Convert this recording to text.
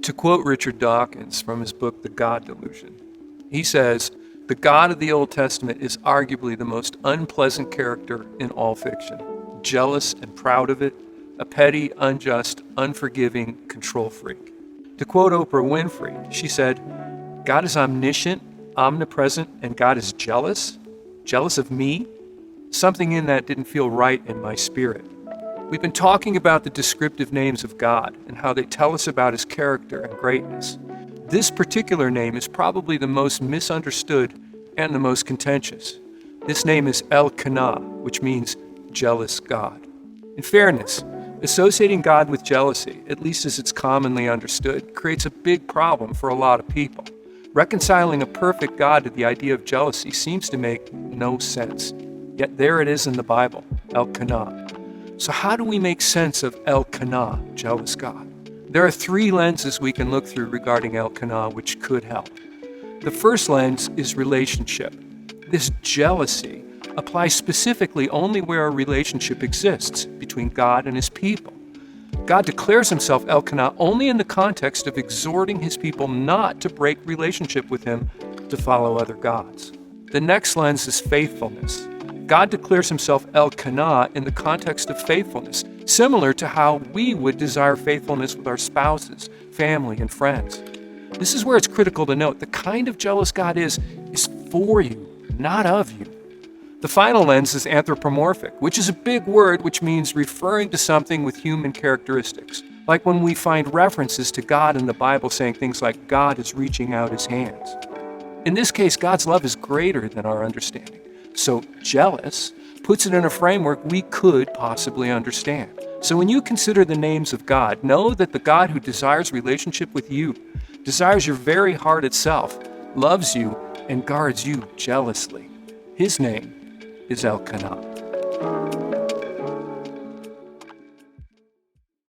To quote Richard Dawkins from his book, The God Delusion, he says, "The God of the Old Testament is arguably the most unpleasant character in all fiction. Jealous and proud of it, a petty, unjust, unforgiving control freak." To quote Oprah Winfrey, she said, "God is omniscient, omnipresent, and God is jealous? Jealous of me? Something in that didn't feel right in my spirit." We've been talking about the descriptive names of God and how they tell us about his character and greatness. This particular name is probably the most misunderstood and the most contentious. This name is Qanna, which means jealous God. In fairness, associating God with jealousy, at least as it's commonly understood, creates a big problem for a lot of people. Reconciling a perfect God to the idea of jealousy seems to make no sense. Yet there it is in the Bible, Qanna. So how do we make sense of Qanna, jealous God? There are three lenses we can look through regarding Qanna which could help. The first lens is relationship. This jealousy applies specifically only where a relationship exists between God and his people. God declares himself Qanna only in the context of exhorting his people not to break relationship with him to follow other gods. The next lens is faithfulness. God declares himself Qanna in the context of faithfulness, similar to how we would desire faithfulness with our spouses, family, and friends. This is where it's critical to note the kind of jealous God is for you, not of you. The final lens is anthropomorphic, which is a big word which means referring to something with human characteristics. Like when we find references to God in the Bible saying things like, God is reaching out his hands. In this case, God's love is greater than our understanding. So jealous puts it in a framework we could possibly understand. So when you consider the names of God, know that the God who desires relationship with you, desires your very heart itself, loves you, and guards you jealously. His name is Qanna.